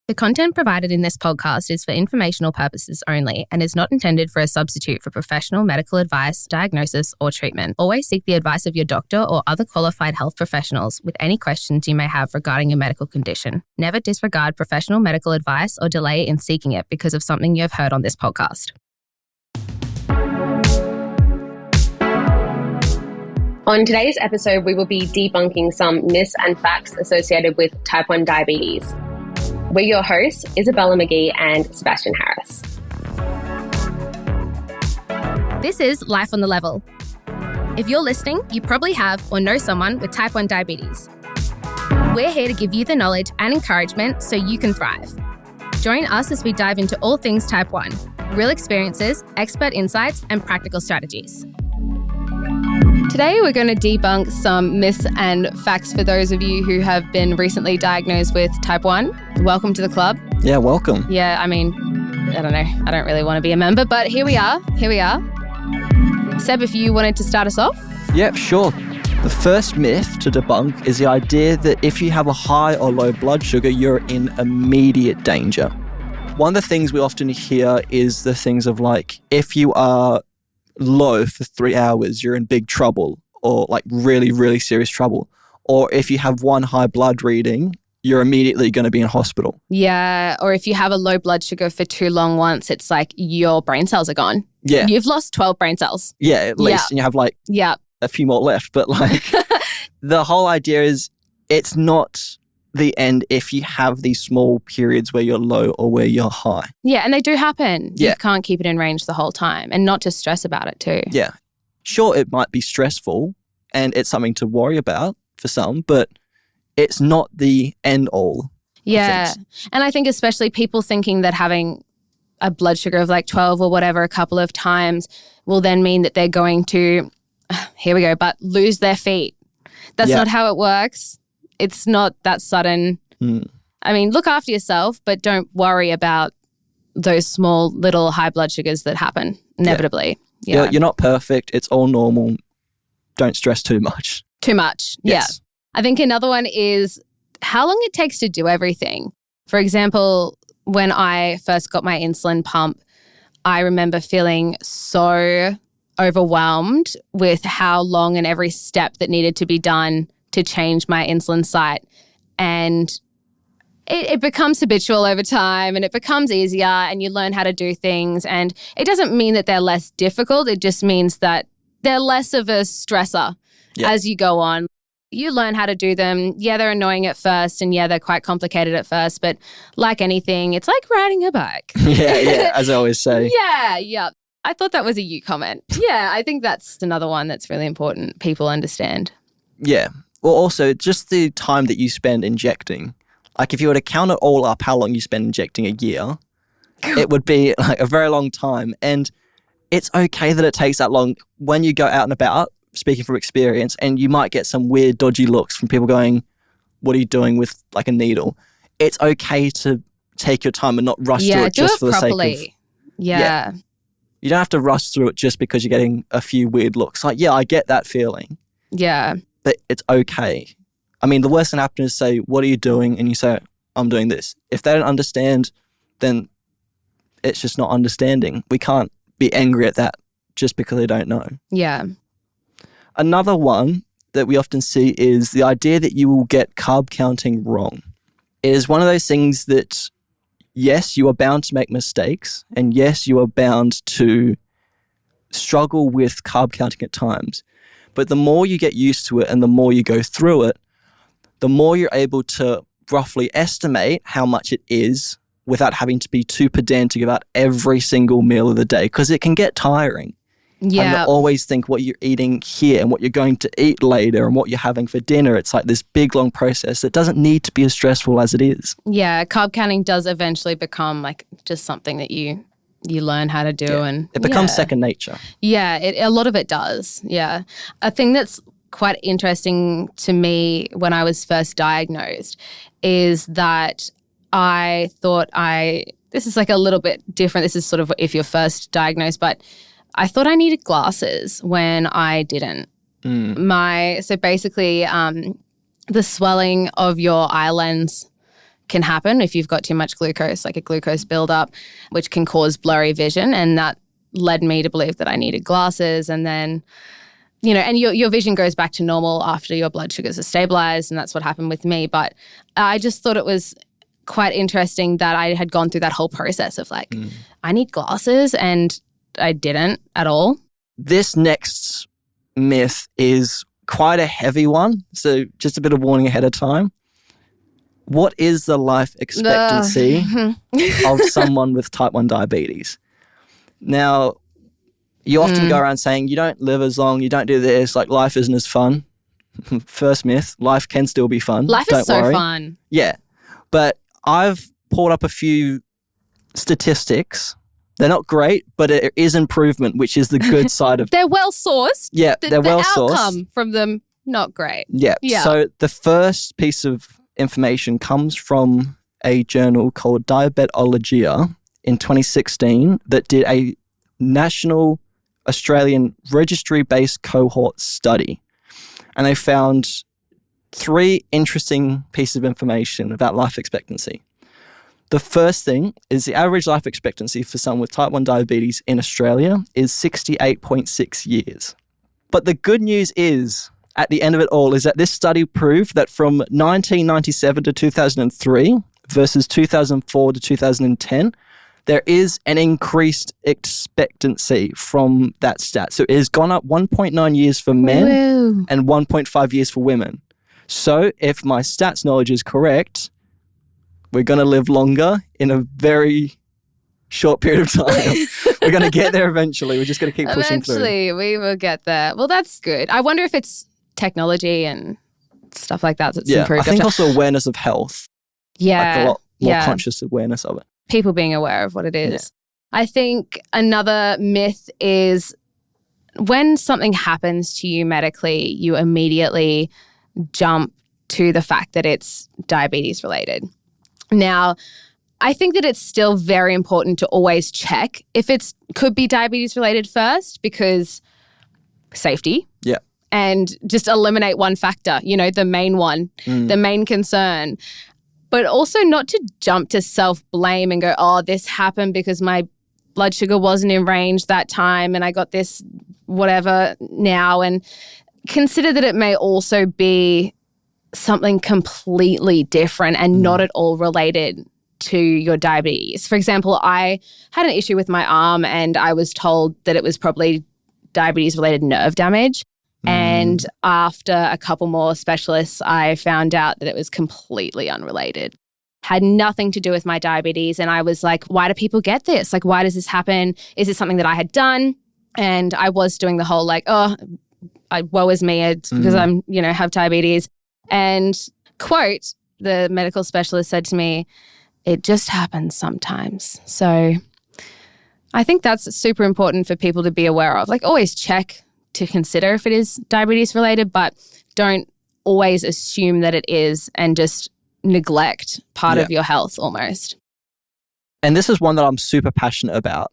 The content provided in this podcast is for informational purposes only and is not intended for a substitute for professional medical advice, diagnosis, or treatment. Always seek the advice of your doctor or other qualified health professionals with any questions you may have regarding your medical condition. Never disregard professional medical advice or delay in seeking it because of something you have heard on this podcast. On today's episode, we will be debunking some myths and facts associated with type 1 diabetes. We're your hosts, Isabella and Sebastian Harris. This is Life on the Level. If you're listening, you probably have or know someone with type 1 diabetes. We're here to give you the knowledge and encouragement so you can thrive. Join us as we dive into all things type 1, real experiences, expert insights, and practical strategies. Today, we're going to debunk some myths and facts for those of you who have been recently diagnosed with type 1. Welcome to the club. Yeah, welcome. Yeah, I mean, I don't know. I don't really want to be a member, but here we are. Seb, if you wanted to start us off? Yep, sure. The first myth to debunk is the idea that if you have a high or low blood sugar, you're in immediate danger. One of the things we often hear is the things of like, if you are low for 3 hours, you're in big trouble, or like really, really serious trouble. Or if you have one high blood reading, you're immediately going to be in hospital. Yeah, or if you have a low blood sugar for too long once, it's like your brain cells are gone. Yeah. You've lost 12 brain cells. Yeah, at least. Yeah. And you have like a few more left. But like the whole idea is it's not the end if you have these small periods where you're low or where you're high. Yeah, and they do happen. Yeah. You can't keep it in range the whole time and not to stress about it too. Yeah. Sure, it might be stressful and it's something to worry about for some, but it's not the end all. Yeah. And I think especially people thinking that having a blood sugar of like 12 or whatever a couple of times will then mean that they're going to, lose their feet. That's not how it works. It's not that sudden. I mean, look after yourself, but don't worry about those small little high blood sugars that happen inevitably. Yeah. You're not perfect. It's all normal. Don't stress too much. Yes. Yeah. I think another one is how long it takes to do everything. For example, when I first got my insulin pump, I remember feeling so overwhelmed with how long and every step that needed to be done to change my insulin site. And it becomes habitual over time and it becomes easier and you learn how to do things. And it doesn't mean that they're less difficult. It just means that they're less of a stressor as you go on. You learn how to do them. Yeah, they're annoying at first and they're quite complicated at first. But like anything, it's like riding a bike. Yeah, as I always say. Yeah. I thought that was a you comment. Yeah, I think that's another one that's really important. People understand. Yeah. Well, also, just the time that you spend injecting. Like, if you were to count it all up, how long you spend injecting a year, it would be like a very long time. And it's okay that it takes that long when you go out and about, speaking from experience, and you might get some weird, dodgy looks from people going, what are you doing with like a needle? It's okay to take your time and not rush through it just for the sake of... Yeah. You don't have to rush through it just because you're getting a few weird looks. Like, I get that feeling. Yeah. But it's okay. I mean, the worst that can happen is say, what are you doing? And you say, I'm doing this. If they don't understand, then it's just not understanding. We can't be angry at that just because they don't know. Yeah. Another one that we often see is the idea that you will get carb counting wrong. It is one of those things that, yes, you are bound to make mistakes. And yes, you are bound to struggle with carb counting at times. But the more you get used to it and the more you go through it, the more you're able to roughly estimate how much it is without having to be too pedantic about every single meal of the day, because it can get tiring. Yeah. And always think what you're eating here and what you're going to eat later and what you're having for dinner. It's like this big, long process that doesn't need to be as stressful as it is. Yeah, carb counting does eventually become like just something that you learn how to do. And it becomes second nature. Yeah, a lot of it does. Yeah. A thing that's quite interesting to me when I was first diagnosed is that I thought this is like a little bit different. This is sort of if you're first diagnosed, but I thought I needed glasses when I didn't. So basically the swelling of your eye lens can happen if you've got too much glucose, like a glucose buildup, which can cause blurry vision. And that led me to believe that I needed glasses. And then, and your vision goes back to normal after your blood sugars are stabilized. And that's what happened with me. But I just thought it was quite interesting that I had gone through that whole process of like, I need glasses, and I didn't at all. This next myth is quite a heavy one. So just a bit of warning ahead of time. What is the life expectancy of someone with type 1 diabetes? Now, you often go around saying you don't live as long, you don't do this, like life isn't as fun. First myth, life can still be fun. Life don't is so worry. fun. Yeah. But I've pulled up a few statistics. They're not great, but it is improvement, which is the good side of... They're well sourced. Yeah, they're well sourced. The outcome from them, not great. Yeah. So the first piece of information comes from a journal called Diabetologia in 2016 that did a national Australian registry-based cohort study. And they found 3 interesting pieces of information about life expectancy. The first thing is the average life expectancy for someone with type 1 diabetes in Australia is 68.6 years. But the good news is, at the end of it all, is that this study proved that from 1997 to 2003 versus 2004 to 2010, there is an increased expectancy from that stat. So it has gone up 1.9 years for men and 1.5 years for women. So if my stats knowledge is correct, we're going to live longer in a very short period of time. We're going to get there eventually. We're just going to keep pushing through. Eventually, we will get there. Well, that's good. I wonder if it's technology and stuff like that that's improved. I think also awareness of health. Yeah. Like a lot more conscious awareness of it. People being aware of what it is. Yeah. I think another myth is when something happens to you medically, you immediately jump to the fact that it's diabetes related. Now, I think that it's still very important to always check if it could be diabetes related first, because safety. Yeah. And just eliminate one factor, the main one, the main concern. But also not to jump to self-blame and go, oh, this happened because my blood sugar wasn't in range that time and I got this whatever now. And consider that it may also be something completely different and not at all related to your diabetes. For example, I had an issue with my arm and I was told that it was probably diabetes-related nerve damage. And after a couple more specialists, I found out that it was completely unrelated. Had nothing to do with my diabetes. And I was like, why do people get this? Like, why does this happen? Is it something that I had done? And I was doing the whole like, woe is me. It's because I'm, have diabetes. And quote, the medical specialist said to me, it just happens sometimes. So I think that's super important for people to be aware of. Like, always check to consider if it is diabetes related, but don't always assume that it is and just neglect part of your health almost. And this is one that I'm super passionate about.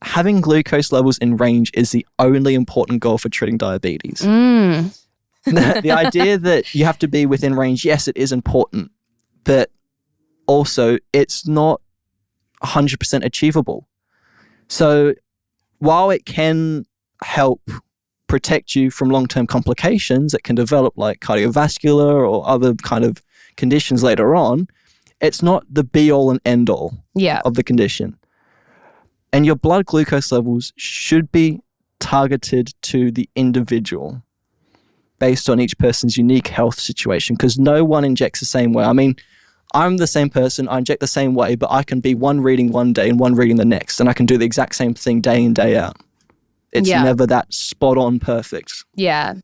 Having glucose levels in range is the only important goal for treating diabetes. The idea that you have to be within range, yes, it is important, but also it's not 100% achievable. So while it can help protect you from long-term complications that can develop like cardiovascular or other kind of conditions later on, it's not the be-all and end-all of the condition. And your blood glucose levels should be targeted to the individual based on each person's unique health situation, because no one injects the same way. I mean, I'm the same person, I inject the same way, but I can be one reading one day and one reading the next, and I can do the exact same thing day in, day out. It's never that spot on perfect. Yeah.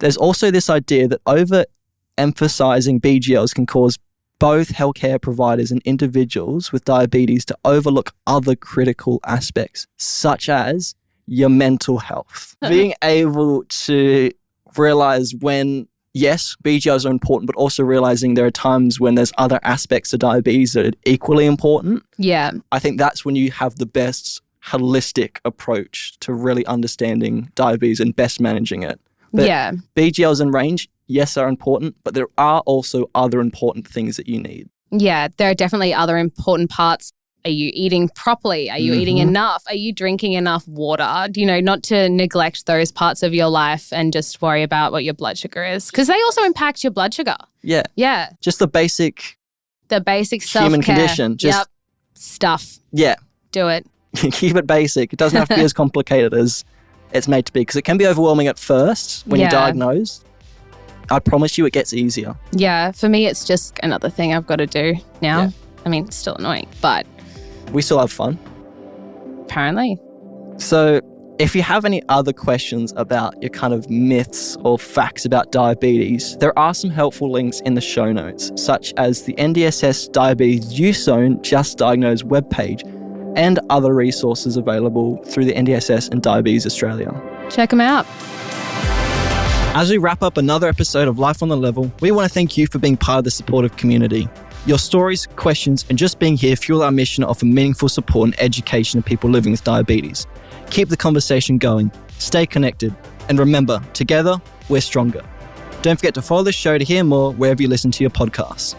There's also this idea that overemphasizing BGLs can cause both healthcare providers and individuals with diabetes to overlook other critical aspects, such as your mental health. Being able to realize when, yes, BGLs are important, but also realizing there are times when there's other aspects of diabetes that are equally important. Yeah. I think that's when you have the best holistic approach to really understanding diabetes and best managing it. But BGLs in range, yes, are important, but there are also other important things that you need. Yeah, there are definitely other important parts. Are you eating properly? Are you eating enough? Are you drinking enough water? Not to neglect those parts of your life and just worry about what your blood sugar is, because they also impact your blood sugar. Yeah. Yeah. Just the basic self-care. Human condition. Just stuff. Yeah. Do it. Keep it basic. It doesn't have to be as complicated as it's made to be, because it can be overwhelming at first when you're diagnosed. I promise you it gets easier. Yeah, for me it's just another thing I've got to do now. Yeah. I mean, it's still annoying, but we still have fun. Apparently. So if you have any other questions about your kind of myths or facts about diabetes, there are some helpful links in the show notes, such as the NDSS Diabetes Youth Zone Just Diagnosed webpage and other resources available through the NDSS and Diabetes Australia. Check them out. As we wrap up another episode of Life on the Level, we want to thank you for being part of the supportive community. Your stories, questions, and just being here fuel our mission to offer meaningful support and education to people living with diabetes. Keep the conversation going, stay connected, and remember, together, we're stronger. Don't forget to follow the show to hear more wherever you listen to your podcasts.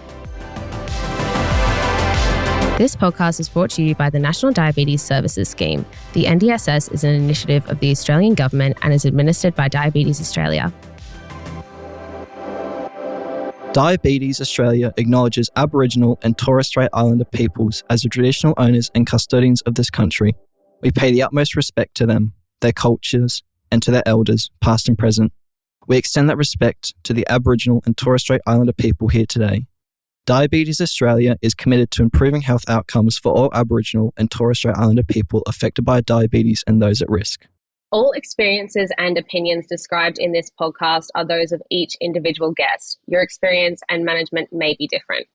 This podcast is brought to you by the National Diabetes Services Scheme. The NDSS is an initiative of the Australian Government and is administered by Diabetes Australia. Diabetes Australia acknowledges Aboriginal and Torres Strait Islander peoples as the traditional owners and custodians of this country. We pay the utmost respect to them, their cultures, and to their elders, past and present. We extend that respect to the Aboriginal and Torres Strait Islander people here today. Diabetes Australia is committed to improving health outcomes for all Aboriginal and Torres Strait Islander people affected by diabetes and those at risk. All experiences and opinions described in this podcast are those of each individual guest. Your experience and management may be different.